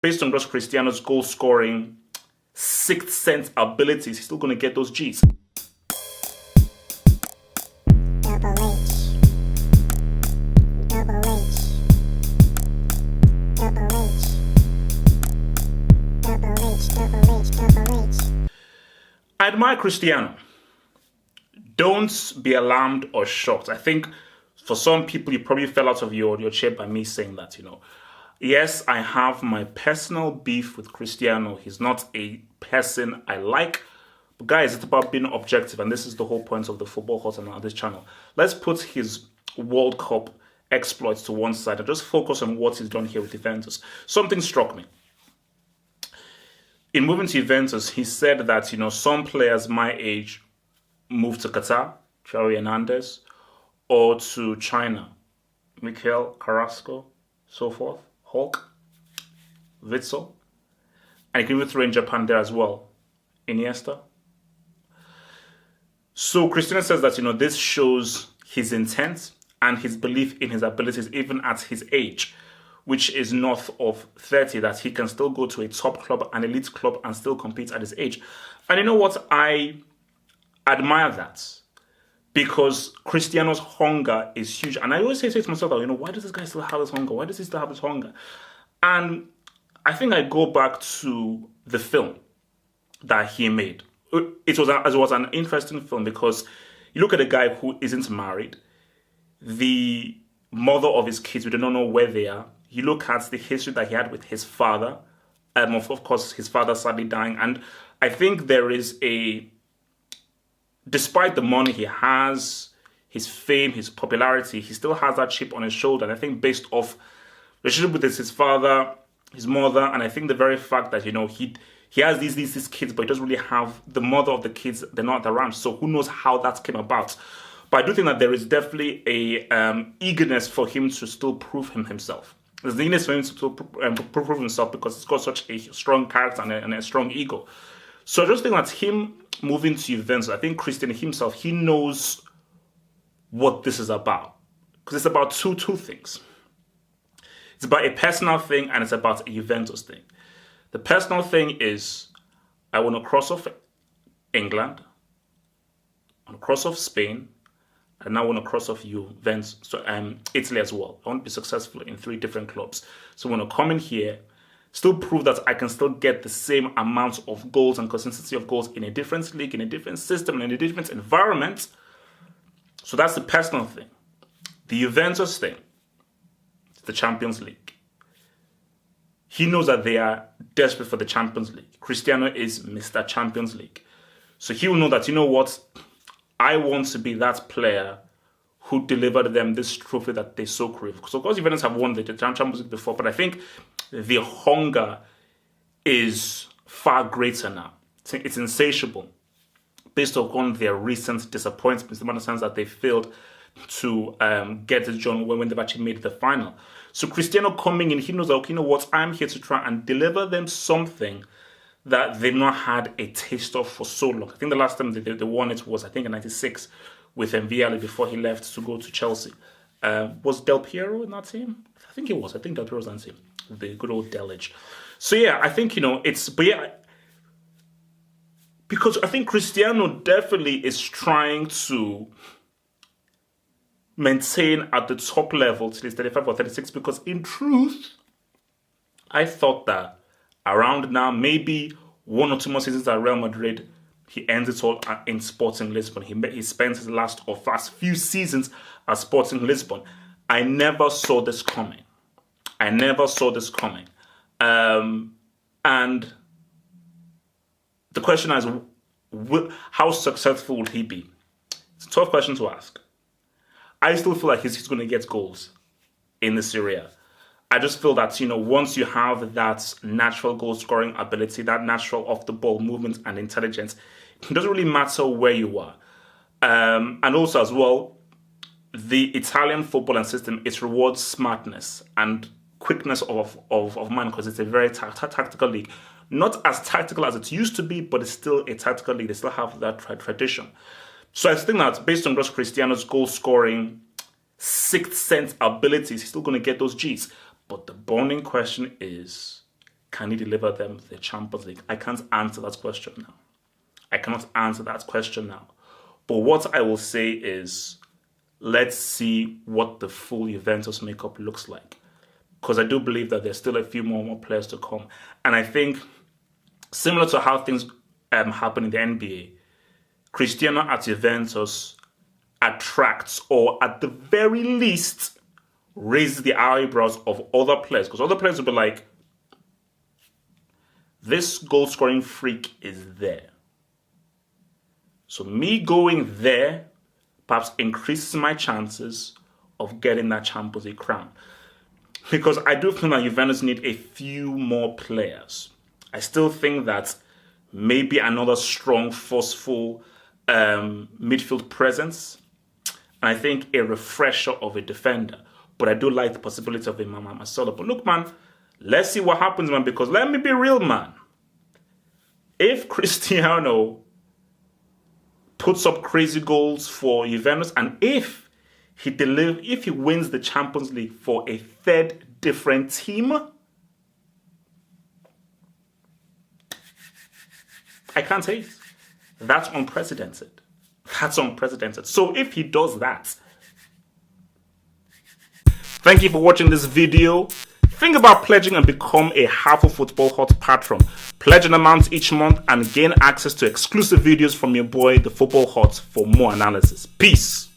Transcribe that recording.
based on just Cristiano's goal scoring, sixth sense abilities, he's still going to get those G's. Double H. Double H. Double H. Double H. Double H. Double H. I admire Cristiano. Don't be alarmed or shocked. I think for some people, you probably fell out of your chair by me saying that, Yes, I have my personal beef with Cristiano. He's not a person I like. But guys, it's about being objective, and this is the whole point of the Football Hut on this channel. Let's put his World Cup exploits to one side and just focus on what he's done here with Juventus. Something struck me. In moving to Juventus, he said that, some players my age move to Qatar, Xavi Hernandez, or to China, Mikel Carrasco, so forth, Hulk, Witzel, and you can even throw in Japan there as well, Iniesta. So Cristiano says that, this shows his intent and his belief in his abilities even at his age, which is north of 30, that he can still go to a top club, an elite club, and still compete at his age. And you know what? I admire that, because Cristiano's hunger is huge. And I always say to myself, why does this guy still have this hunger? Why does he still have this hunger? And I think I go back to the film that he made. It was an interesting film because you look at a guy who isn't married, the mother of his kids, we do not know where they are. You look at the history that he had with his father, of course, his father sadly dying. And I think there is despite the money he has, his fame, his popularity, he still has that chip on his shoulder. And I think based off relationship with his father, his mother, and I think the very fact that, he has these kids, but he doesn't really have the mother of the kids, they're not around. So who knows how that came about. But I do think that there is definitely a eagerness for him to still prove himself. There's an eagerness for him to still prove himself because he's got such a strong character and a strong ego. So I just think that him moving to Juventus, I think Cristiano himself, he knows what this is about. Because it's about two things. It's about a personal thing and it's about a Juventus thing. The personal thing is, I want to cross off England, I want to cross off Spain, and now I want to cross off Juventus, so Italy as well. I want to be successful in 3 different clubs. So I want to come in here, still prove that I can still get the same amount of goals and consistency of goals in a different league, in a different system, in a different environment. So that's the personal thing. The Juventus thing, the Champions League. He knows that they are desperate for the Champions League. Cristiano is Mr. Champions League. So he will know that, I want to be that player who delivered them this trophy that they so crave. So of course, Juventus have won the Champions League before, but I think the hunger is far greater now. It's insatiable based on their recent disappointments, in the sense that they failed to get it done when they've actually made the final. So Cristiano coming in, he knows that, I'm here to try and deliver them something that they've not had a taste of for so long. I think the last time they won it was, in '96 with Vialli before he left to go to Chelsea. Was Del Piero in that team? I think it was. I think Del Piero was in that team. The good old Delage. So yeah, I think, because I think Cristiano definitely is trying to maintain at the top level till he's 35 or 36, because in truth, I thought that around now, maybe 1 or 2 more seasons at Real Madrid, he ends it all in Sporting Lisbon. He spends his last few seasons at Sporting Lisbon. I never saw this coming. And the question is, how successful will he be? It's a tough question to ask. I still feel like he's going to get goals in this area. I just feel that, once you have that natural goal scoring ability, that natural off the ball movement and intelligence, it doesn't really matter where you are. And also as well, the Italian football and system, it rewards smartness and quickness of mind, because it's a very tactical league. Not as tactical as it used to be, but it's still a tactical league. They still have that tradition. So I think that based on just Cristiano's goal scoring, sixth sense abilities, he's still going to get those G's. But the burning question is can he deliver them the Champions League? I can't answer that question now. I cannot answer that question now. But what I will say is, let's see what the full Juventus makeup looks like. Because I do believe that there's still a few more players to come. And I think, similar to how things happen in the NBA, Cristiano at Juventus attracts, or at the very least, raises the eyebrows of other players. Because other players will be like, this goal-scoring freak is there. So me going there perhaps increases my chances of getting that Champions League crown. Because I do think that Juventus need a few more players. I still think that maybe another strong, forceful midfield presence. And I think a refresher of a defender. But I do like the possibility of a Mama Marcelo. But look, man, let's see what happens, man. Because let me be real, man. If Cristiano puts up crazy goals for Juventus, and if he wins the Champions League for a third different team, I can't say it. That's unprecedented. That's unprecedented. So if he does that, thank you for watching this video. Think about pledging and become a Half Football Hot patron. Pledge an amount each month and gain access to exclusive videos from your boy, the Football Hot, for more analysis. Peace.